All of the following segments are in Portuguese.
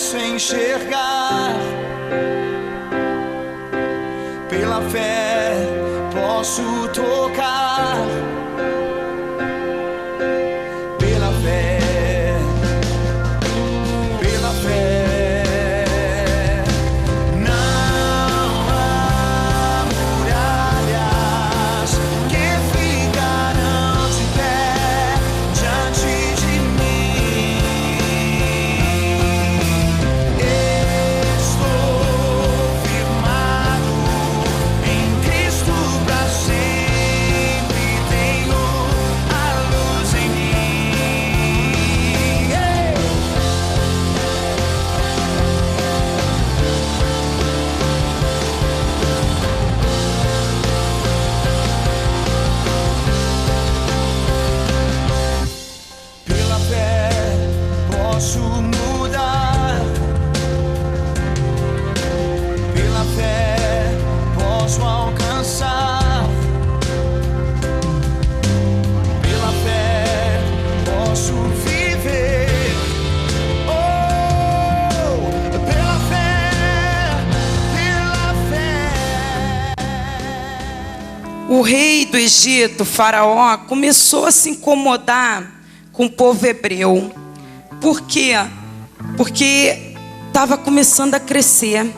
posso enxergar. Pela fé posso tocar. Pela fé, pela fé. Não há muralhas que ficarão de pé diante de mim. Estou firmado em Cristo pra sempre. Tenho a luz em mim. Pela fé posso mudar. Pela fé posso alcançar. Pela fé posso viver. Oh, pela fé, pela fé. O rei do Egito, Faraó, começou a se incomodar com o povo hebreu. Por quê? Porque estava começando a crescer.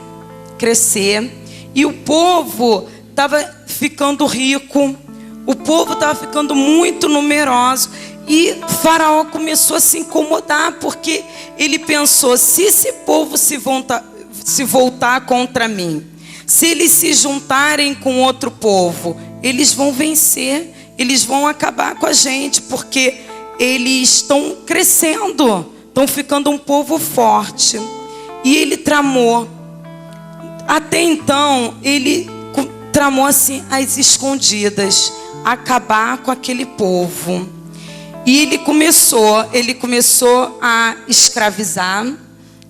E o povo estava ficando rico. O povo estava ficando muito numeroso. E Faraó começou a se incomodar, porque ele pensou: se esse povo se voltar contra mim, se eles se juntarem com outro povo, eles vão vencer, eles vão acabar com a gente, porque eles estão crescendo, estão ficando um povo forte. E ele tramou. Até então, ele tramou assim, às escondidas, acabar com aquele povo. E ele começou a escravizar,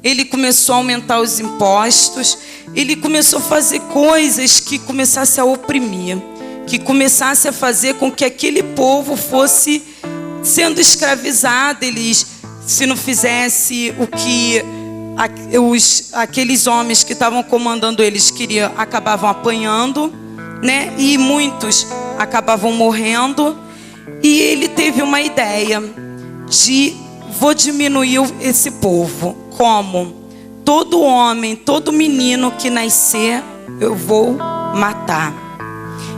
ele começou a aumentar os impostos, ele começou a fazer coisas que começassem a oprimir, que começasse a fazer com que aquele povo fosse sendo escravizado. Eles, se não fizesse o que aqueles homens que estavam comandando eles queriam, acabavam apanhando, né? E muitos acabavam morrendo. E ele teve uma ideia de: vou diminuir esse povo. Como? Todo homem, todo menino que nascer, eu vou matar.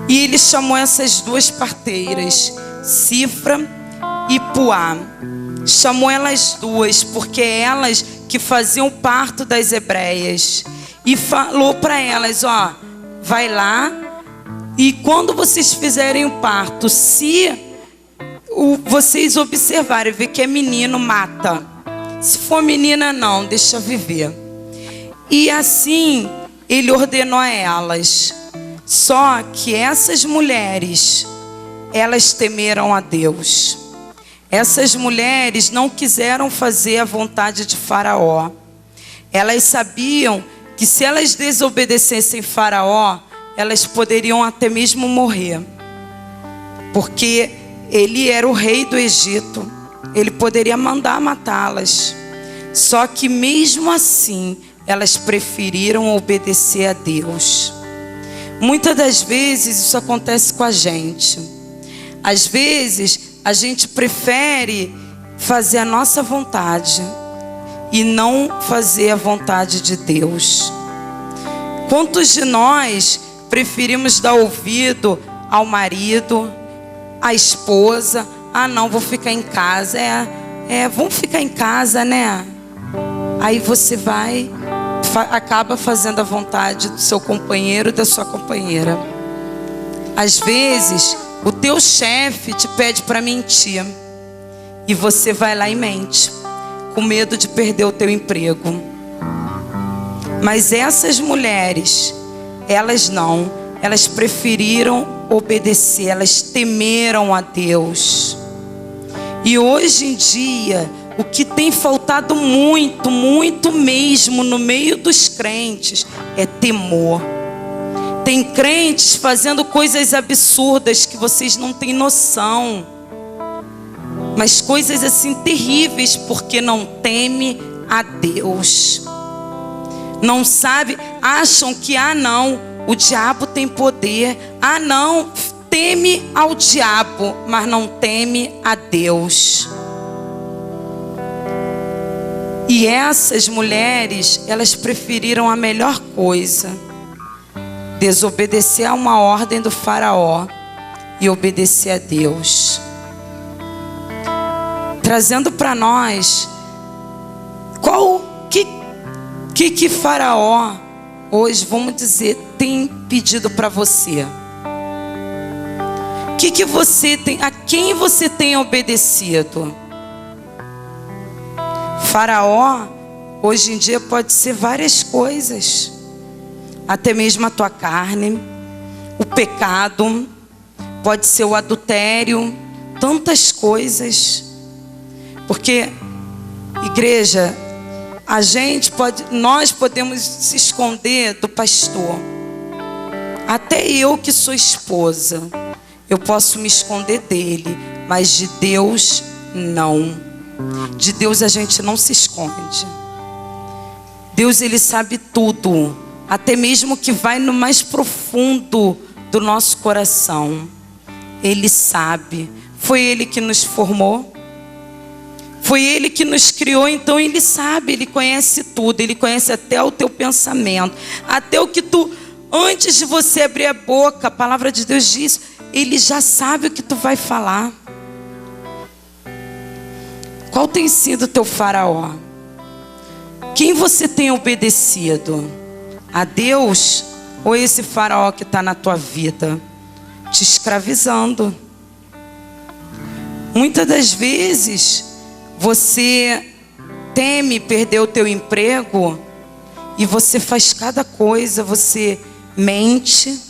E ele chamou essas duas parteiras, Cifra e Puá. Chamou elas duas, porque elas que faziam parto das hebreias. E falou para elas: ó, vai lá, e quando vocês fizerem o parto, se vocês observarem, ver que é menino, mata. Se for menina, não, deixa viver. E assim ele ordenou a elas. Só que essas mulheres, elas temeram a Deus. Essas mulheres não quiseram fazer a vontade de Faraó. Elas sabiam que se elas desobedecessem Faraó, elas poderiam até mesmo morrer. Porque ele era o rei do Egito. Ele poderia mandar matá-las. Só que mesmo assim, elas preferiram obedecer a Deus. Muitas das vezes isso acontece com a gente. Às vezes a gente prefere fazer a nossa vontade e não fazer a vontade de Deus. Quantos de nós preferimos dar ouvido ao marido, à esposa? Ah, não, vou ficar em casa. Vamos ficar em casa, né? Aí você acaba fazendo a vontade do seu companheiro, da sua companheira. Às vezes, o teu chefe te pede para mentir, e você vai lá e mente, com medo de perder o teu emprego. Mas essas mulheres, elas não. Elas preferiram obedecer, elas temeram a Deus. E hoje em dia, o que tem faltado muito, muito mesmo no meio dos crentes é temor. Tem crentes fazendo coisas absurdas que vocês não têm noção. Mas coisas assim terríveis, porque não teme a Deus. Não sabe, acham que não, o diabo tem poder. Não, teme ao diabo, mas não teme a Deus. E essas mulheres, elas preferiram a melhor coisa: desobedecer a uma ordem do faraó e obedecer a Deus. Trazendo para nós, que faraó hoje, vamos dizer, tem pedido para você? Que você tem, a quem você tem obedecido? Faraó, hoje em dia, pode ser várias coisas, até mesmo a tua carne, o pecado, pode ser o adultério, tantas coisas. Porque, igreja, nós podemos se esconder do pastor. Até eu que sou esposa, eu posso me esconder dele, mas de Deus não. De Deus a gente não se esconde. Deus, ele sabe tudo, até mesmo que vai no mais profundo do nosso coração. Ele sabe. Foi ele que nos formou, foi ele que nos criou, então ele sabe, ele conhece tudo, ele conhece até o teu pensamento, até o que tu, antes de você abrir a boca, a palavra de Deus diz, ele já sabe o que tu vai falar. Qual tem sido o teu faraó? Quem você tem obedecido? A Deus ou esse faraó que está na tua vida, te escravizando? Muitas das vezes você teme perder o teu emprego e você faz cada coisa, você mente.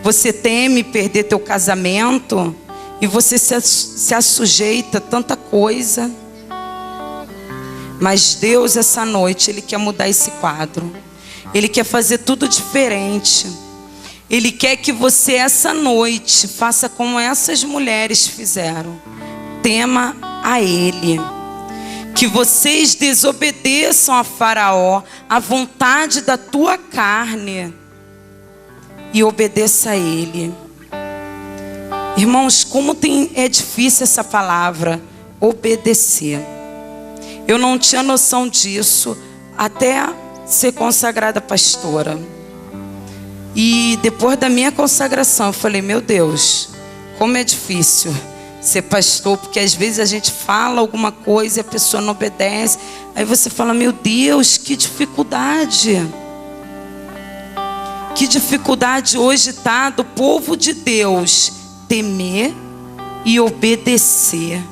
Você teme perder teu casamento e você se assujeita a tanta coisa. Mas Deus, essa noite, ele quer mudar esse quadro. Ele quer fazer tudo diferente. Ele quer que você, essa noite, faça como essas mulheres fizeram. Tema a Ele. Que vocês desobedeçam a Faraó, a vontade da tua carne, e obedeça a Ele. Irmãos, como é difícil essa palavra, obedecer. Eu não tinha noção disso até ser consagrada pastora. E depois da minha consagração, eu falei, meu Deus, como é difícil ser pastor, porque às vezes a gente fala alguma coisa e a pessoa não obedece. Aí você fala, meu Deus, que dificuldade. Que dificuldade hoje está do povo de Deus temer e obedecer.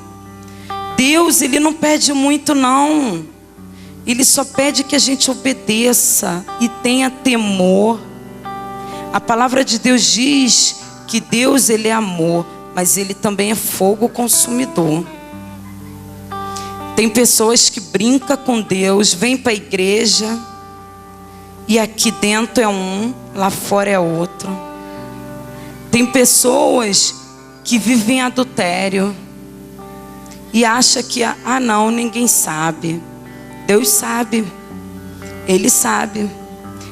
Deus, ele não pede muito não. Ele só pede que a gente obedeça e tenha temor. A palavra de Deus diz que Deus, ele é amor, mas ele também é fogo consumidor. Tem pessoas que brincam com Deus, vêm para a igreja e aqui dentro é um, lá fora é outro. Tem pessoas que vivem adultério e acham que, não, ninguém sabe. Deus sabe, Ele sabe,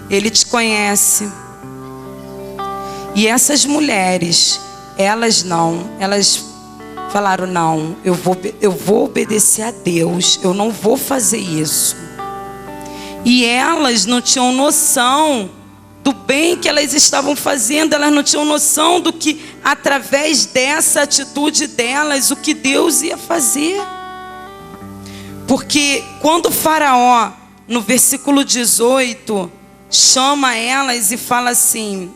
Ele te conhece. E essas mulheres, elas falaram, não, eu vou obedecer a Deus, eu não vou fazer isso. E elas não tinham noção do bem que elas estavam fazendo, elas não tinham noção do que, através dessa atitude delas, o que Deus ia fazer. Porque quando o Faraó, no versículo 18, chama elas e fala assim,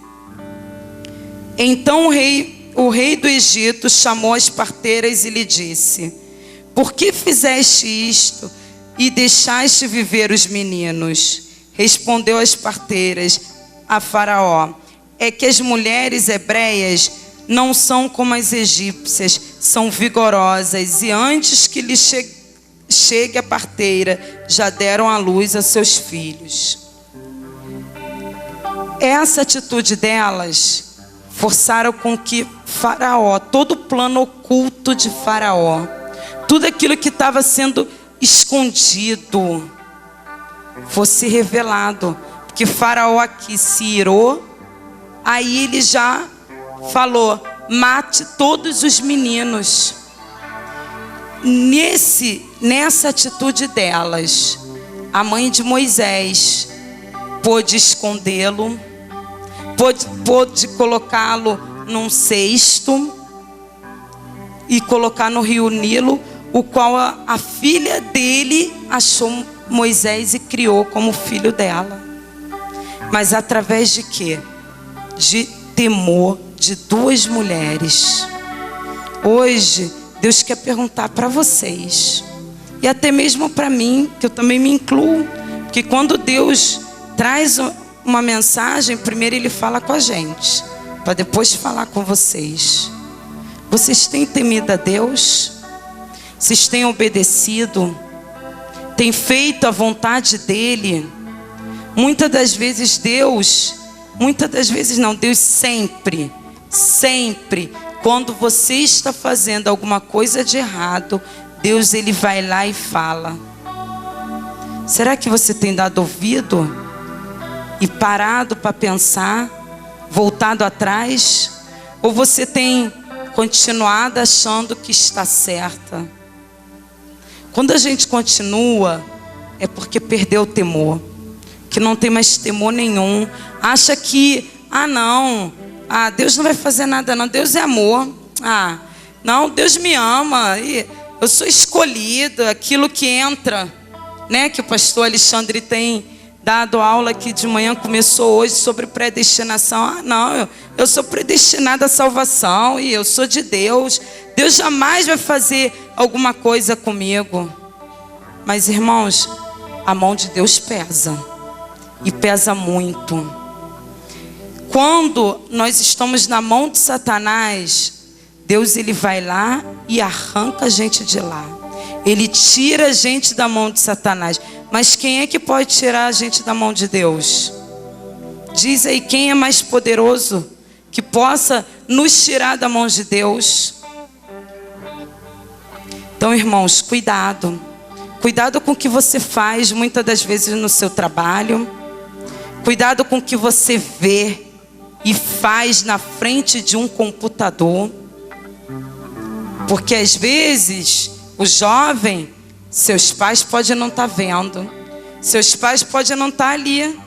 então o rei do Egito chamou as parteiras e lhe disse, por que fizeste isto e deixaste viver os meninos? Respondeu as parteiras a Faraó, é que as mulheres hebreias não são como as egípcias, são vigorosas, e antes que lhe chegue a parteira, já deram à luz a seus filhos. Essa atitude delas forçaram com que Faraó, todo o plano oculto de Faraó, tudo aquilo que estava sendo escondido fosse revelado. Porque Faraó aqui se irou, aí ele já falou: mate todos os meninos. Nessa atitude delas, a mãe de Moisés pôde escondê-lo, pôde colocá-lo num cesto e colocar no rio Nilo, o qual a filha dele achou Moisés e criou como filho dela. Mas através de quê? De temor de duas mulheres. Hoje, Deus quer perguntar para vocês, e até mesmo para mim, que eu também me incluo, porque quando Deus traz uma mensagem, primeiro Ele fala com a gente, para depois falar com vocês. Vocês têm temido a Deus? Vocês têm obedecido? Têm feito a vontade dEle? Muitas das vezes Deus sempre, quando você está fazendo alguma coisa de errado, Deus Ele vai lá e fala. Será que você tem dado ouvido e parado para pensar, voltado atrás? Ou você tem continuado achando que está certa? Quando a gente continua, é porque perdeu o temor, que não tem mais temor nenhum. Acha que, Deus não vai fazer nada não, Deus é amor. Não, Deus me ama, eu sou escolhido, aquilo que entra, né? Que o pastor Alexandre tem dado aula aqui de manhã, começou hoje sobre predestinação. Eu sou predestinado à salvação e eu sou de Deus. Deus jamais vai fazer alguma coisa comigo. Mas irmãos, a mão de Deus pesa, e pesa muito. Quando nós estamos na mão de Satanás, Deus Ele vai lá e arranca a gente de lá. Ele tira a gente da mão de Satanás. Mas quem é que pode tirar a gente da mão de Deus? Diz aí, quem é mais poderoso que possa nos tirar da mão de Deus? Então, irmãos, cuidado. Cuidado com o que você faz muitas das vezes no seu trabalho. Cuidado com o que você vê e faz na frente de um computador. Porque às vezes o jovem, seus pais podem não estar vendo, seus pais podem não estar ali,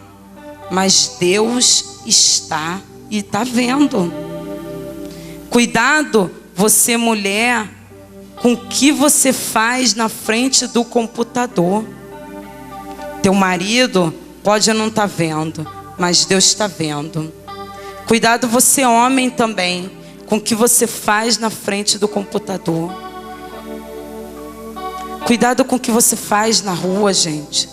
mas Deus está e está vendo. Cuidado, você mulher, com o que você faz na frente do computador. Teu marido pode não estar vendo, mas Deus está vendo. Cuidado, você homem também, com o que você faz na frente do computador. Cuidado com o que você faz na rua, gente,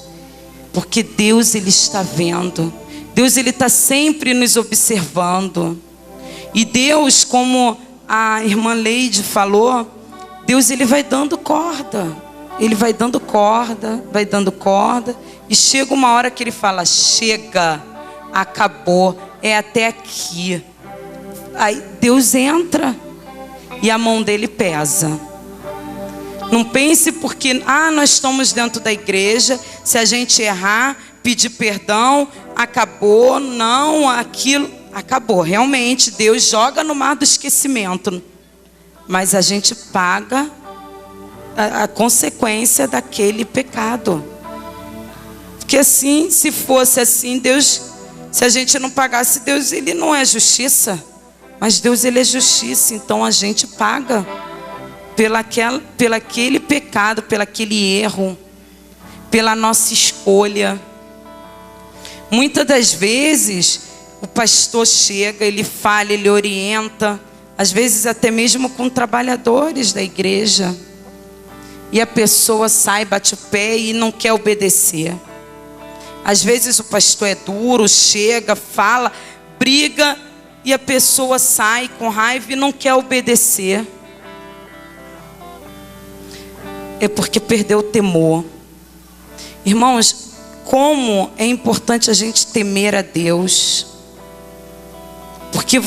porque Deus Ele está vendo. Deus Ele está sempre nos observando. E Deus, como a irmã Leide falou, Deus Ele vai dando corda. Ele vai dando corda, vai dando corda. E chega uma hora que Ele fala: chega, acabou, é até aqui. Aí Deus entra e a mão dele pesa. Não pense porque nós estamos dentro da igreja, se a gente errar, pedir perdão, acabou. Não, aquilo acabou. Realmente Deus joga no mar do esquecimento, mas a gente paga a consequência daquele pecado. Porque assim, se fosse assim, Deus, se a gente não pagasse, Deus Ele não é justiça, mas Deus Ele é justiça. Então a gente paga pelo aquele pecado, pelo aquele erro, pela nossa escolha. Muitas das vezes o pastor chega, ele fala, ele orienta, às vezes até mesmo com trabalhadores da igreja, e a pessoa sai, bate o pé e não quer obedecer. Às vezes o pastor é duro, chega, fala, briga, e a pessoa sai com raiva e não quer obedecer. É porque perdeu o temor. Irmãos, como é importante a gente temer a Deus. Porque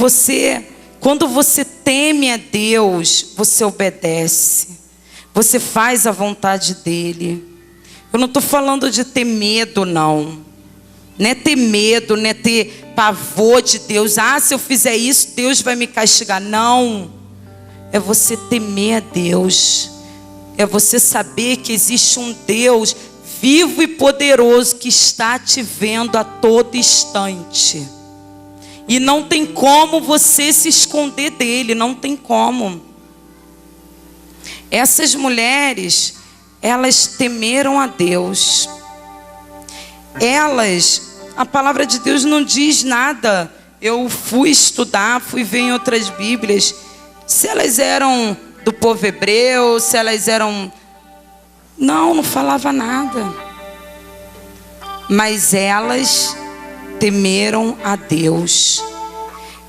quando você teme a Deus, você obedece. você faz a vontade dele. Eu não estou falando de ter medo, não. Não é ter medo, não é ter pavor de Deus. Ah, se eu fizer isso, Deus vai me castigar. Não. É você temer a Deus. É você saber que existe um Deus vivo e poderoso que está te vendo a todo instante. E não tem como você se esconder dele, não tem como. Essas mulheres, elas temeram a Deus. A palavra de Deus não diz nada. Eu fui estudar, fui ver em outras Bíblias, se elas eram do povo hebreu, se elas eram... Não falava nada. Mas elas temeram a Deus.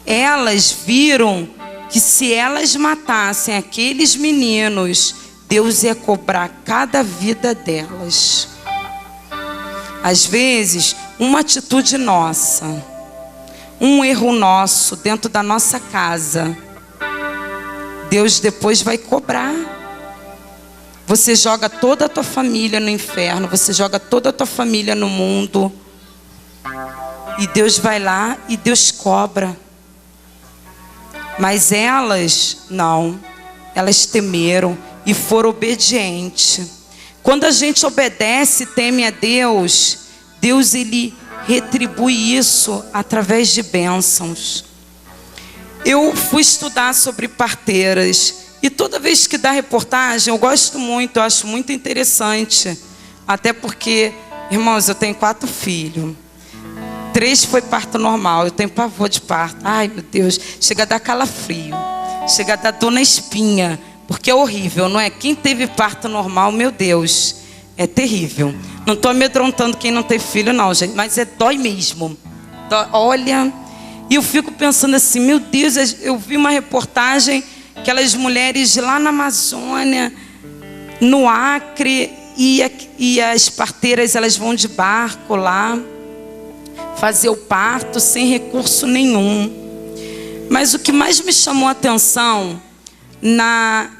Elas viram que se elas matassem aqueles meninos, Deus ia cobrar cada vida delas. Às vezes, uma atitude nossa, um erro nosso dentro da nossa casa, Deus depois vai cobrar. Você joga toda a tua família no inferno, você joga toda a tua família no mundo, e Deus vai lá e Deus cobra. Mas elas, não, elas temeram e foram obedientes. Quando a gente obedece e teme a Deus, Deus ele retribui isso através de bênçãos. Eu fui estudar sobre parteiras e toda vez que dá reportagem, eu gosto muito, eu acho muito interessante. Até porque, irmãos, eu tenho 4 filhos. 3 foi parto normal, eu tenho pavor de parto. Ai, meu Deus, chega a dar calafrio, chega a dar dor na espinha, porque é horrível, não é? Quem teve parto normal, meu Deus, é terrível. Não estou amedrontando quem não tem filho, não, gente, mas dói mesmo. Olha, e eu fico pensando assim, meu Deus, eu vi uma reportagem, aquelas mulheres lá na Amazônia, no Acre, e as parteiras, elas vão de barco lá, fazer o parto sem recurso nenhum. Mas o que mais me chamou a atenção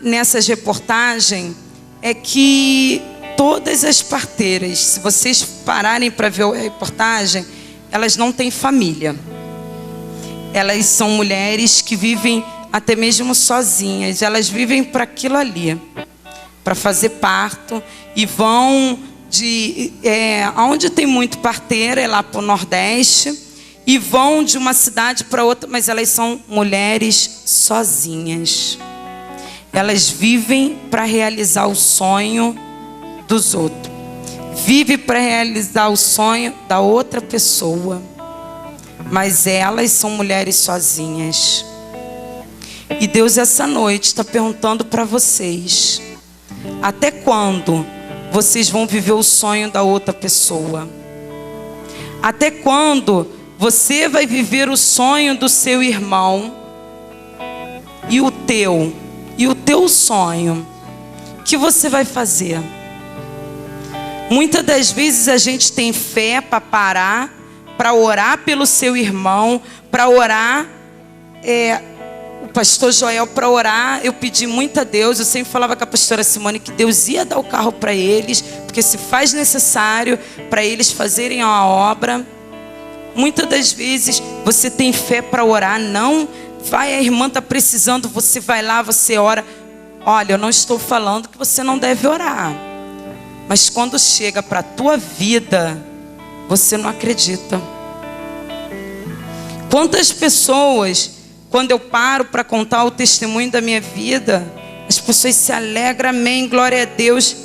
nessas reportagens é que todas as parteiras, se vocês pararem para ver a reportagem, elas não têm família. Elas são mulheres que vivem até mesmo sozinhas. Elas vivem para aquilo ali, para fazer parto, e vão onde tem muito parteira, é lá para o Nordeste, e vão de uma cidade para outra, mas elas são mulheres sozinhas. Elas vivem para realizar o sonho dos outros, vivem para realizar o sonho da outra pessoa, mas elas são mulheres sozinhas. E Deus essa noite está perguntando para vocês: até quando vocês vão viver o sonho da outra pessoa? Até quando você vai viver o sonho do seu irmão e o teu sonho? O que você vai fazer? Muitas das vezes a gente tem fé para parar, para orar pelo seu irmão, para orar, o pastor Joel, para orar, eu pedi muito a Deus. Eu sempre falava com a pastora Simone que Deus ia dar o carro para eles, porque se faz necessário para eles fazerem a obra. Muitas das vezes você tem fé para orar, não vai, a irmã está precisando, você vai lá, você ora. Olha, eu não estou falando que você não deve orar, mas quando chega para a tua vida, você não acredita. Quantas pessoas, quando eu paro para contar o testemunho da minha vida, as pessoas se alegram, amém, glória a Deus,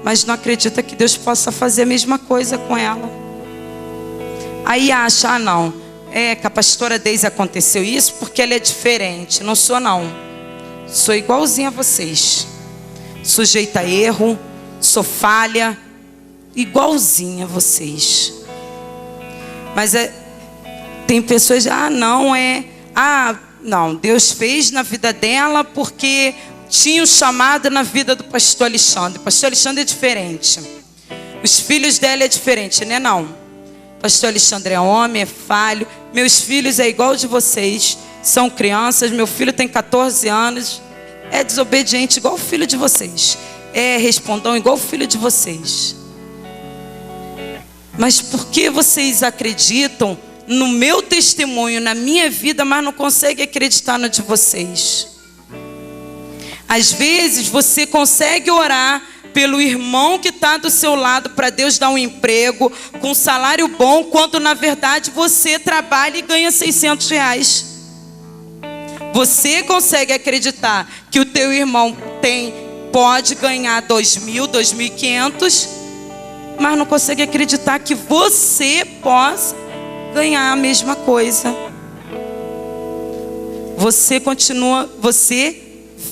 mas não acredita que Deus possa fazer a mesma coisa com ela. Aí acha, não, que a pastora Deise aconteceu isso porque ela é diferente. Não sou, não. Sou igualzinha a vocês, sujeita a erro, sou falha, igualzinha a vocês. Mas tem pessoas, não, Deus fez na vida dela porque tinha um chamado na vida do pastor Alexandre. O pastor Alexandre é diferente, os filhos dela é diferente, né? Não, o pastor Alexandre é homem, é falho. Meus filhos é igual de vocês, são crianças. Meu filho tem 14 anos, é desobediente igual o filho de vocês. respondam igual o filho de vocês. Mas por que vocês acreditam no meu testemunho, na minha vida, mas não conseguem acreditar no de vocês? Às vezes você consegue orar pelo irmão que está do seu lado para Deus dar um emprego com um salário bom, quando na verdade você trabalha e ganha 600 reais. Você consegue acreditar que o teu irmão pode ganhar 2.000, 2.500, mas não consegue acreditar que você possa ganhar a mesma coisa. Você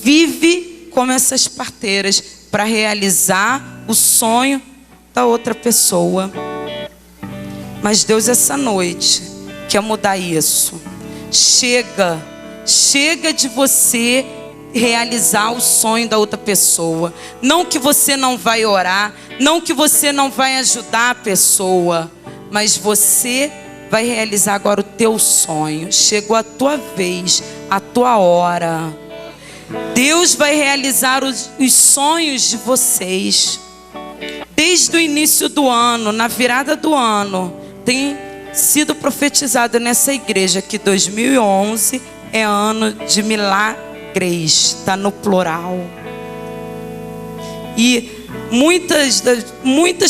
vive como essas parteiras para realizar o sonho da outra pessoa. Mas Deus essa noite quer mudar isso. Chega de você realizar o sonho da outra pessoa. Não que você não vai orar, não que você não vai ajudar a pessoa, mas você vai realizar agora o teu sonho. Chegou a tua vez, a tua hora. Deus vai realizar os sonhos de vocês. Desde o início do ano, na virada do ano, tem sido profetizado nessa igreja que 2011 é ano de milagres, está no plural. E muitas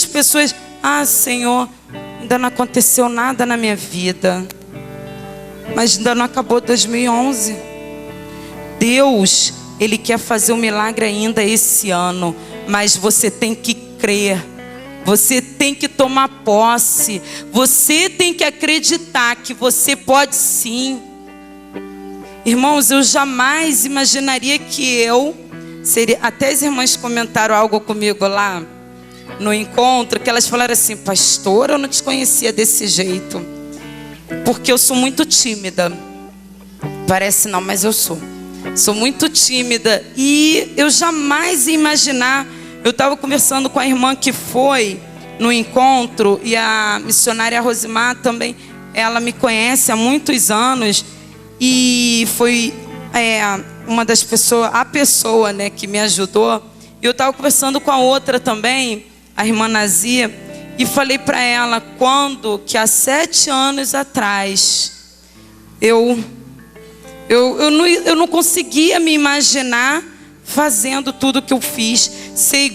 pessoas, Senhor, ainda não aconteceu nada na minha vida, mas ainda não acabou 2011. Deus, Ele quer fazer um milagre ainda esse ano, mas você tem que crer, você tem que tomar posse, você tem que acreditar que você pode sim. Irmãos, eu jamais imaginaria que eu seria. Até as irmãs comentaram algo comigo lá no encontro, que elas falaram assim: pastor, eu não te conhecia desse jeito, porque eu sou muito tímida. Parece não, mas eu sou muito tímida. E eu jamais ia imaginar. Eu estava conversando com a irmã que foi no encontro, e a missionária Rosimar também, ela me conhece há muitos anos, e foi uma das pessoas, a pessoa, né, que me ajudou. E eu estava conversando com a outra também, a irmã Nazia, e falei para ela que há 7 anos atrás eu não conseguia me imaginar fazendo tudo que eu fiz, ser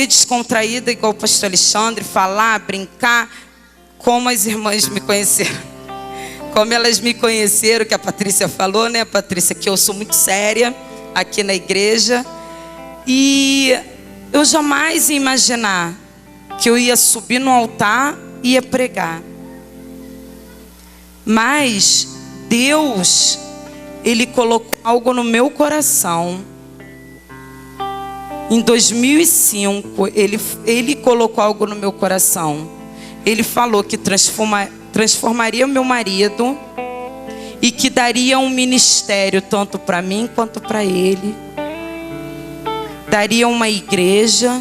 descontraída igual o pastor Alexandre, falar, brincar, como as irmãs me conheceram. Como elas me conheceram, que a Patrícia falou, né, Patrícia, que eu sou muito séria aqui na igreja. E eu jamais ia imaginar que eu ia subir no altar e ia pregar. Mas Deus, Ele colocou algo no meu coração. Em 2005, Ele colocou algo no meu coração. Ele falou que transformaria o meu marido e que daria um ministério tanto para mim quanto para ele. Daria uma igreja.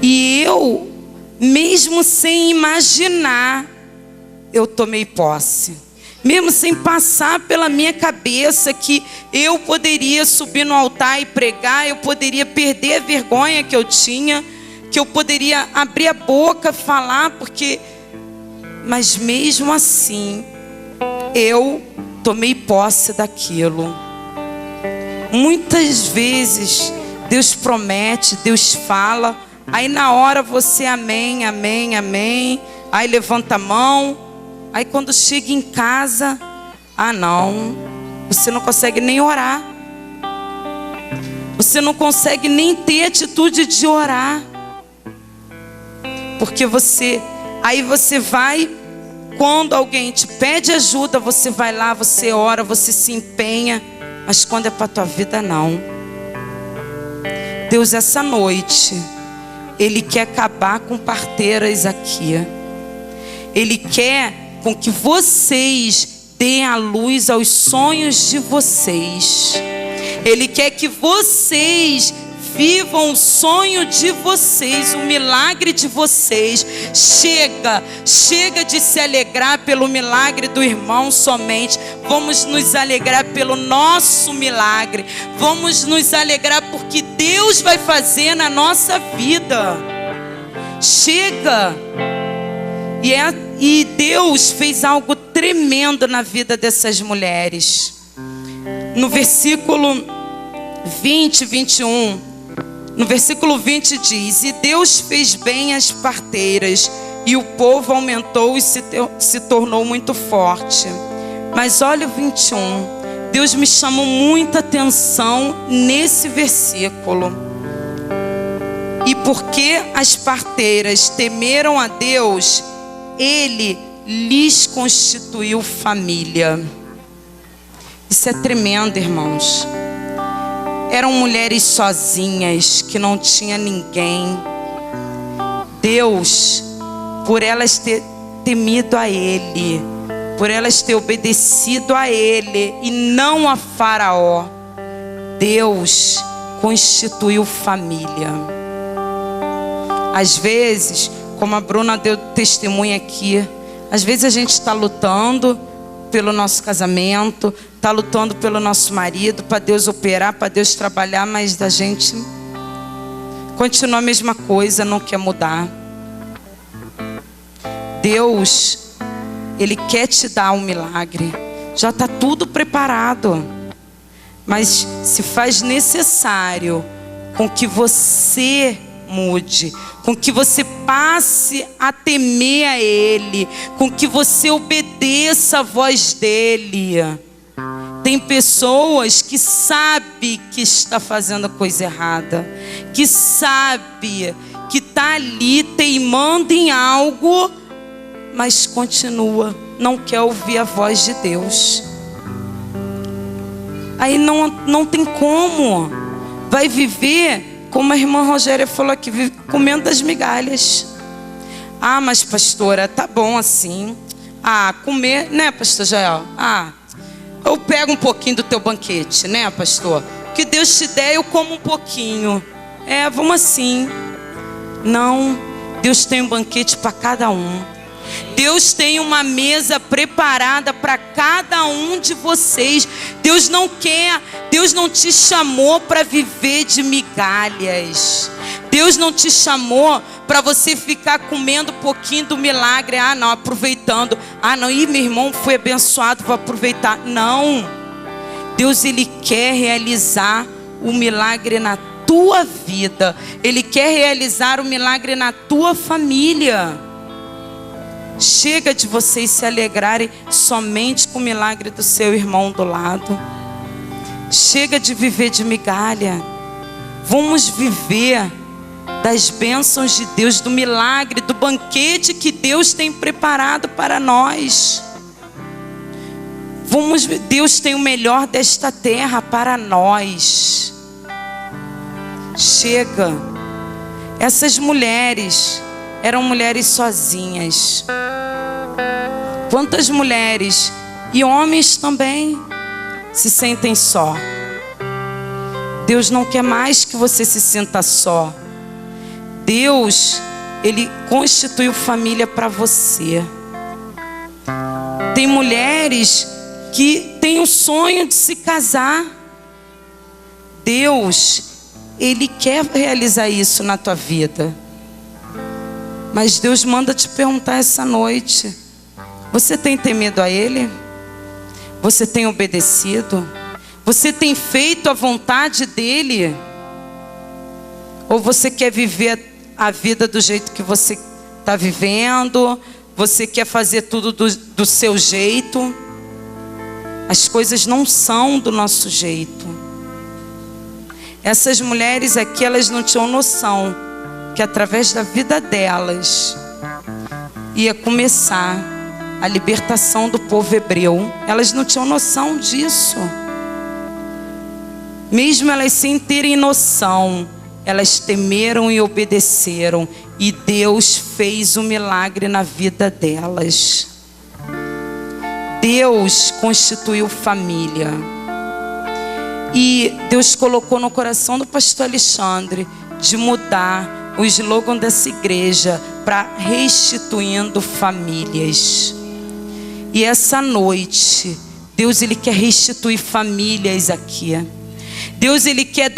E eu, mesmo sem imaginar, eu tomei posse. Mesmo sem passar pela minha cabeça que eu poderia subir no altar e pregar, eu poderia perder a vergonha que eu tinha, que eu poderia abrir a boca, falar, mas mesmo assim, eu tomei posse daquilo. Muitas vezes, Deus promete, Deus fala, aí na hora você amém, amém, amém, aí levanta a mão. Aí quando chega em casa, não, você não consegue nem orar. Você não consegue nem ter atitude de orar. Porque aí você vai, quando alguém te pede ajuda, você vai lá, você ora, você se empenha. Mas quando é para a tua vida, não. Deus, essa noite, Ele quer acabar com parteiras aqui. Ele quer com que vocês deem a luz aos sonhos de vocês. Ele quer que vocês vivam o sonho de vocês, o milagre de vocês. Chega de se alegrar pelo milagre do irmão somente. Vamos nos alegrar pelo nosso milagre. Vamos nos alegrar porque Deus vai fazer na nossa vida. Chega. E Deus fez algo tremendo na vida dessas mulheres. No versículo 20, 21, no versículo 20 diz: e Deus fez bem as parteiras, e o povo aumentou e se tornou muito forte. Mas olha o 21, Deus me chamou muita atenção nesse versículo. E porque as parteiras temeram a Deus, Ele lhes constituiu família. Isso é tremendo, irmãos. Eram mulheres sozinhas, que não tinha ninguém. Deus, por elas ter temido a Ele, por elas ter obedecido a Ele e não a Faraó, Deus constituiu família. Às vezes, como a Bruna deu testemunha aqui, às vezes a gente está lutando pelo nosso casamento, está lutando pelo nosso marido, para Deus operar, para Deus trabalhar, mas a gente continua a mesma coisa, não quer mudar. Deus, Ele quer te dar um milagre, já está tudo preparado, mas se faz necessário com que você mude, com que você passe a temer a Ele, com que você obedeça a voz dEle. Tem pessoas que sabem que está fazendo a coisa errada, que sabe que está ali teimando em algo, mas continua, não quer ouvir a voz de Deus. Aí não tem como, vai viver como a irmã Rogéria falou aqui, comendo das migalhas. Ah, mas pastora, tá bom assim. Ah, comer, né, pastor Jael? Ah, eu pego um pouquinho do teu banquete, né, pastor? O que Deus te der, eu como um pouquinho. É, vamos assim. Não, Deus tem um banquete para cada um. Deus tem uma mesa preparada para cada um de vocês. Deus não te chamou para viver de migalhas. Deus não te chamou para você ficar comendo um pouquinho do milagre. Ah, não, aproveitando. Ah, não, e meu irmão foi abençoado, vou aproveitar. Não. Deus, Ele quer realizar o milagre na tua vida. Ele quer realizar o milagre na tua família. Chega de vocês se alegrarem somente com o milagre do seu irmão do lado. Chega de viver de migalha. Vamos viver das bênçãos de Deus, do milagre, do banquete que Deus tem preparado para nós. Deus tem o melhor desta terra para nós. Chega. Essas mulheres eram mulheres sozinhas. Quantas mulheres e homens também se sentem só. Deus não quer mais que você se sinta só. Deus, Ele constituiu família para você. Tem mulheres que têm o sonho de se casar. Deus, Ele quer realizar isso na tua vida. Mas Deus manda te perguntar essa noite: você tem temido a Ele? Você tem obedecido? Você tem feito a vontade dEle? Ou você quer viver a vida do jeito que você está vivendo? Você quer fazer tudo do seu jeito? As coisas não são do nosso jeito. Essas mulheres aqui, elas não tinham noção que através da vida delas ia começar a libertação do povo hebreu. Elas não tinham noção disso. Mesmo elas sem terem noção, elas temeram e obedeceram, e Deus fez um milagre na vida delas. Deus constituiu família. E Deus colocou no coração do pastor Alexandre de mudar o slogan dessa igreja para Restituindo Famílias. E essa noite, Deus ele quer restituir famílias aqui. Deus ele quer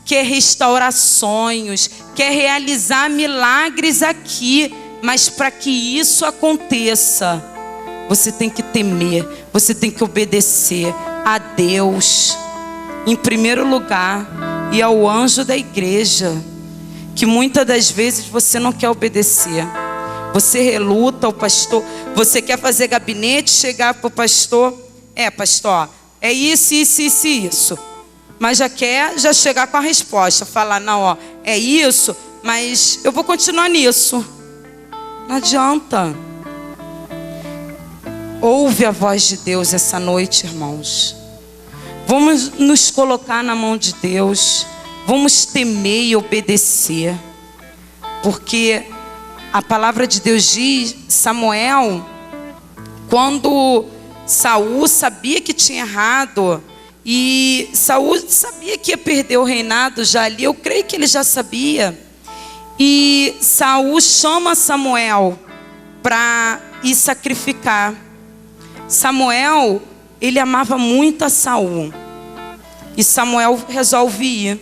quer restaurar sonhos, quer realizar milagres aqui. Mas para que isso aconteça, você tem que temer, você tem que obedecer a Deus em primeiro lugar e ao anjo da igreja, que muitas das vezes você não quer obedecer. Você reluta ao pastor, você quer fazer gabinete, chegar para o pastor, pastor, é isso, isso, isso e isso. Mas já quer chegar com a resposta, falar, não, é isso, mas eu vou continuar nisso. Não adianta. Ouve a voz de Deus essa noite, irmãos. Vamos nos colocar na mão de Deus. Vamos temer e obedecer. Porque a palavra de Deus diz, Samuel, quando Saul sabia que tinha errado, e Saul sabia que ia perder o reinado já ali, eu creio que ele já sabia. E Saul chama Samuel para ir sacrificar. Samuel, ele amava muito a Saul. E Samuel resolve ir.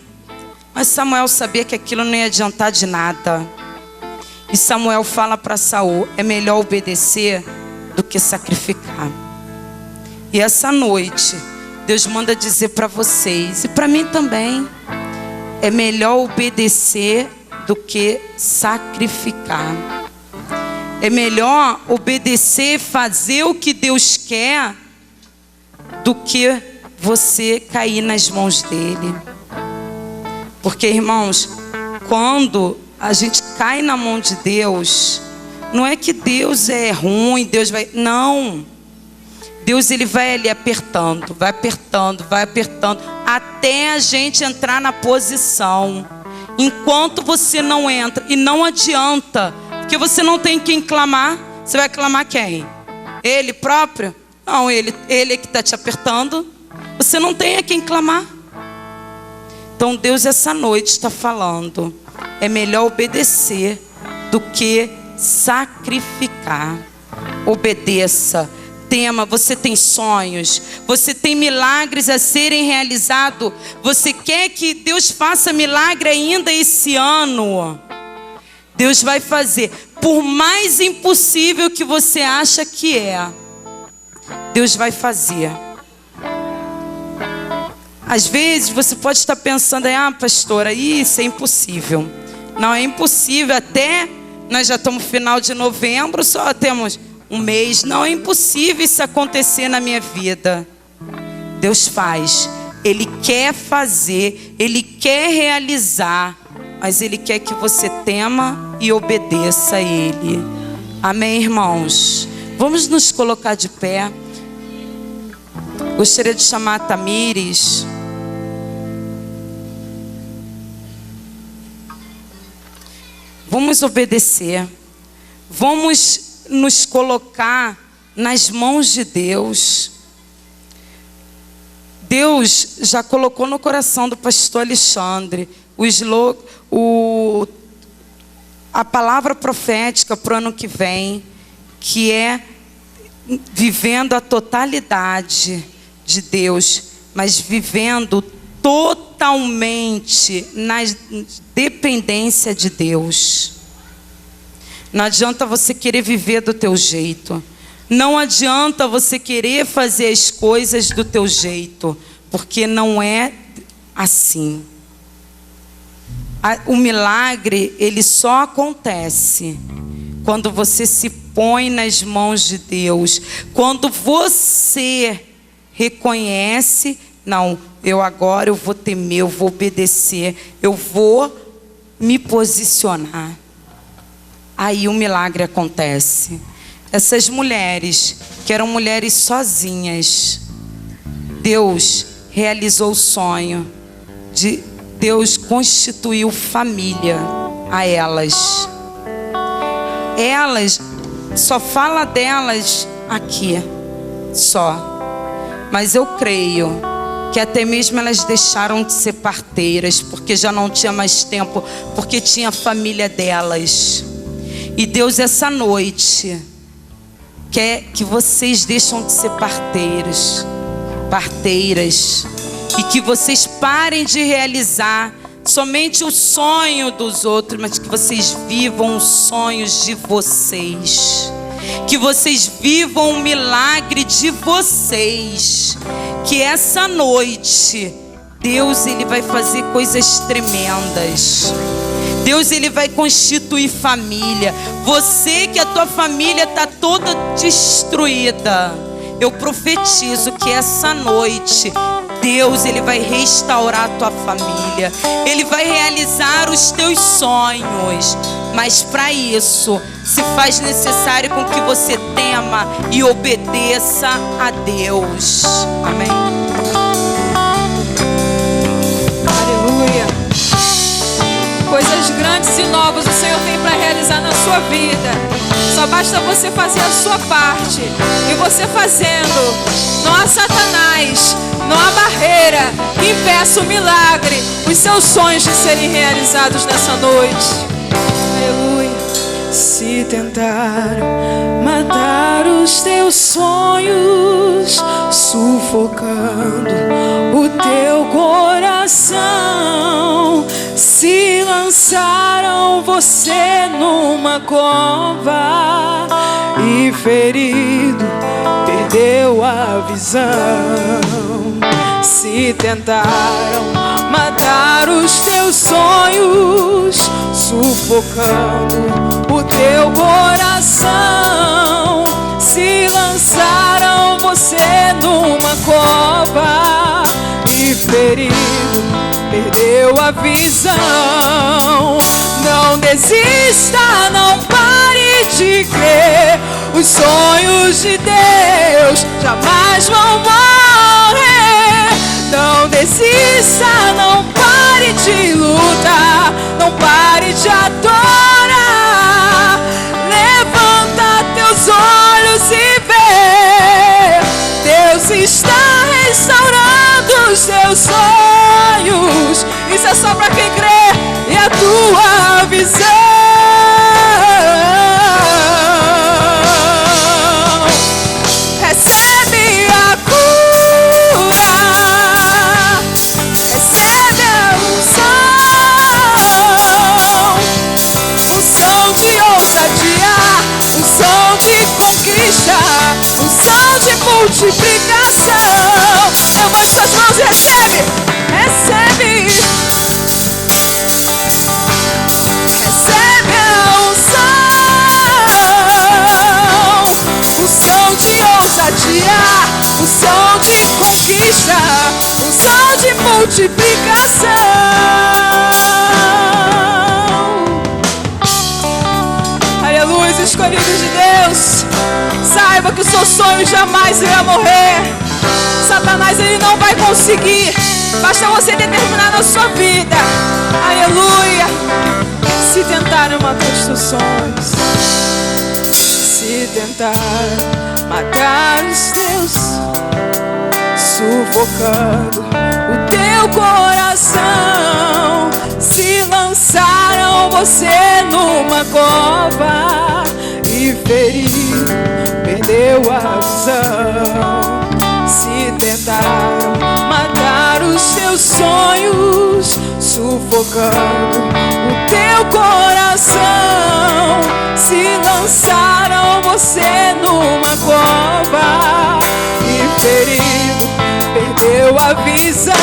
Mas Samuel sabia que aquilo não ia adiantar de nada. E Samuel fala para Saul, é melhor obedecer do que sacrificar. E essa noite, Deus manda dizer para vocês, e para mim também, é melhor obedecer do que sacrificar. É melhor obedecer, fazer o que Deus quer, do que você cair nas mãos dele. Porque, irmãos, quando a gente cai na mão de Deus, não é que Deus é ruim, Deus vai... Não. Deus ele vai ali apertando, vai apertando, vai apertando, até a gente entrar na posição. Enquanto você não entra, e não adianta, porque você não tem quem clamar. Você vai clamar quem? Ele próprio? Não, ele é que está te apertando. Você não tem a quem clamar. Então Deus essa noite está falando, é melhor obedecer do que sacrificar. Obedeça, tema, você tem sonhos, você tem milagres a serem realizados, você quer que Deus faça milagre ainda esse ano, Deus vai fazer, por mais impossível que você acha que é, Deus vai fazer. Às vezes você pode estar pensando, pastora, isso é impossível. Não é impossível, até nós já estamos no final de novembro, só temos um mês. Não é impossível isso acontecer na minha vida. Deus faz, Ele quer fazer, Ele quer realizar, mas Ele quer que você tema e obedeça a Ele. Amém, irmãos? Vamos nos colocar de pé. Gostaria de chamar a Tamires. Vamos obedecer. Vamos nos colocar nas mãos de Deus. Deus já colocou no coração do pastor Alexandre a palavra profética para o ano que vem, que é vivendo a totalidade de Deus, mas vivendo totalmente na dependência de Deus. Não adianta você querer viver do teu jeito. Não adianta você querer fazer as coisas do teu jeito, porque não é assim. O milagre, ele só acontece quando você se põe nas mãos de Deus. Quando você reconhece, não, eu vou temer, eu vou obedecer, eu vou me posicionar. Aí o milagre acontece. Essas mulheres, que eram mulheres sozinhas, Deus realizou o sonho de Deus constituiu família a elas. Elas, só fala delas aqui, só. Mas eu creio que até mesmo elas deixaram de ser parteiras, porque já não tinha mais tempo, porque tinha a família delas. E Deus, essa noite, quer que vocês deixem de ser parteiras, e que vocês parem de realizar somente o sonho dos outros, mas que vocês vivam os sonhos de vocês, que vocês vivam o milagre de vocês, que essa noite Deus, Ele vai fazer coisas tremendas. Deus, Ele vai constituir família. Você que a tua família está toda destruída, eu profetizo que essa noite Deus, Ele vai restaurar a tua família. Ele vai realizar os teus sonhos. Mas para isso, se faz necessário com que você tema e obedeça a Deus. Amém. Aleluia. Coisas grandes e novas o Senhor tem para realizar na sua vida. Só basta você fazer a sua parte. E você fazendo, não há Satanás, não há barreira que impeça o milagre, os seus sonhos de serem realizados nessa noite. Aleluia. Se tentaram matar os teus sonhos, sufocando o teu coração, se lançaram você numa cova e ferido perdeu a visão. Se tentaram matar os teus sonhos, sufocando o teu coração, se lançaram você numa cova e ferido perdeu a visão. Não desista, não pare de crer, os sonhos de Deus jamais vão morrer. Não desista, não pare de lutar, não pare de adorar. Levanta teus olhos e vê, Deus está restaurando os teus sonhos. Isso é só para quem crê, e a tua visão. Recebe a cura, recebe a unção de ousadia, unção de conquista, unção de multiplicação. Levante suas mãos e recebe, recebe. Recebe a unção, unção de ousadia, unção de conquista, unção de multiplicação. Aleluia, escolhidos de Deus, saiba que o seu sonho jamais irá morrer. Satanás, ele não vai conseguir. Basta você determinar na sua vida. Aleluia. Se tentaram matar os teus sonhos, se tentaram matar os teus, sufocando o teu coração, se lançaram você numa cova e ferido perdeu a visão. Se tentaram matar os teus sonhos, sufocando o teu coração, se lançaram você numa cova e ferido perdeu a visão.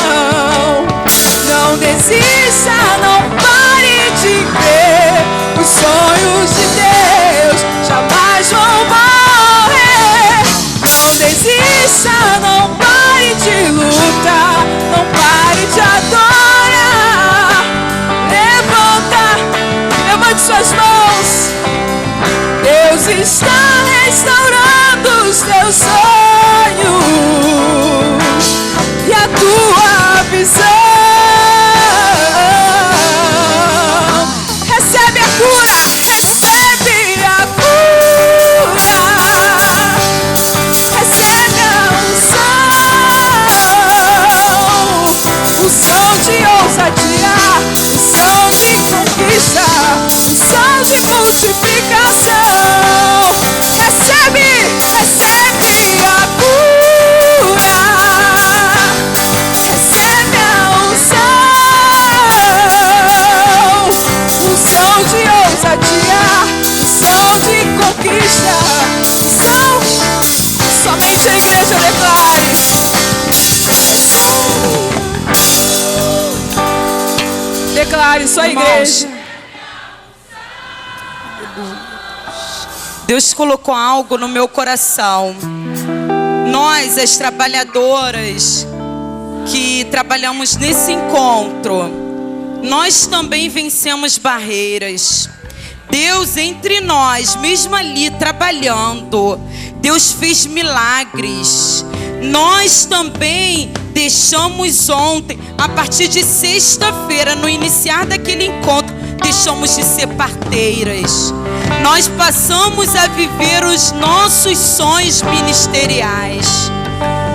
Não desista, não pare de crer, os sonhos de Deus jamais vão morrer. Não desista, não pare de lutar, não pare de adorar. Levante suas mãos. Deus está restaurando os teus sonhos e a tua visão. Recebe a cura, recebe a cura, recebe a unção, multiplicação. Recebe a cura, recebe a unção de ousadia, unção de conquista, unção. Somente a igreja declare. Declare, sua igreja. Deus colocou algo no meu coração. Nós, as trabalhadoras que trabalhamos nesse encontro, nós também vencemos barreiras. Deus entre nós, mesmo ali trabalhando, Deus fez milagres. Nós também deixamos ontem, a partir de sexta-feira, no iniciar daquele encontro, deixamos de ser parteiras. Nós passamos a viver os nossos sonhos ministeriais.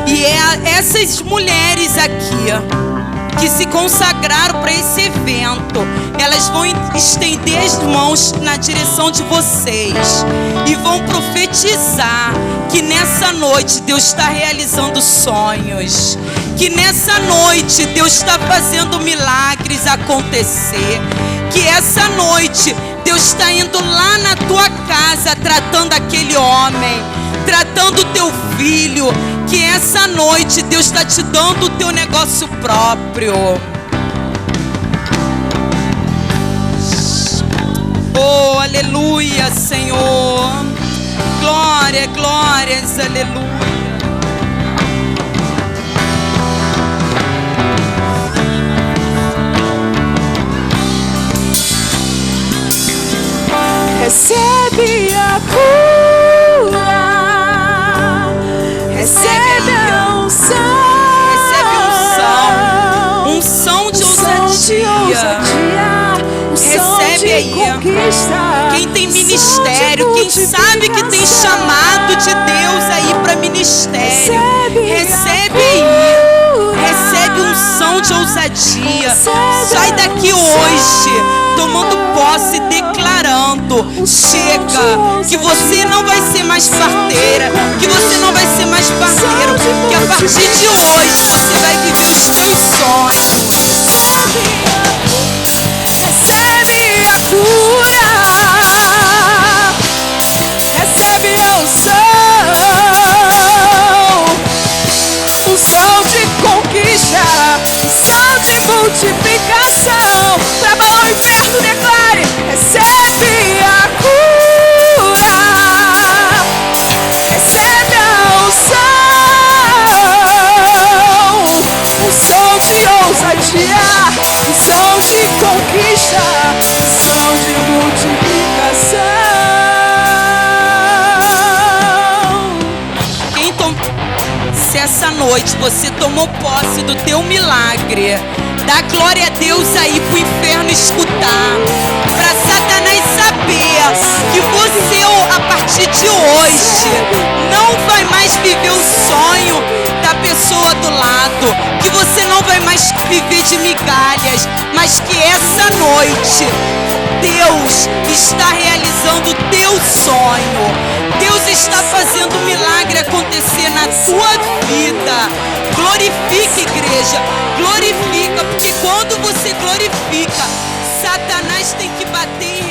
E essas mulheres aqui, que se consagraram para esse evento, elas vão estender as mãos na direção de vocês e vão profetizar que nessa noite Deus está realizando sonhos, que nessa noite Deus está fazendo milagres acontecer, que essa noite Deus está indo lá na tua casa tratando aquele homem, tratando o teu filho, que essa noite Deus está te dando o teu negócio próprio. Oh, aleluia, Senhor. Glória, glórias, aleluia. Recebe a cura, recebe a unção, unção de ousadia. Recebe aí. Quem tem ministério, quem sabe que tem chamado de Deus aí para ministério, recebe aí. Recebe unção de ousadia. Sai daqui hoje tomando posse, declarando: chega, que você não vai ser mais parteira, que você não vai ser mais parteiro, que a partir de hoje você vai viver os teus sonhos. Recebe a cura, recebe a unção de conquista, unção de multiplicação. Trabalhou o inferno, declare: recebe a cura, recebe a unção de ousadia, unção de conquista, unção de multiplicação. Se essa noite você tomou posse do teu milagre, dá glória a Deus aí pro inferno escutar, pra Satanás saber que você, a partir de hoje, não vai mais viver o sonho da pessoa do lado, que você não vai mais viver de migalhas, mas que essa noite Deus está realizando o teu sonho. Deus está fazendo um milagre acontecer na tua vida. Glorifica, igreja, glorifica, porque quando você glorifica, Satanás tem que bater em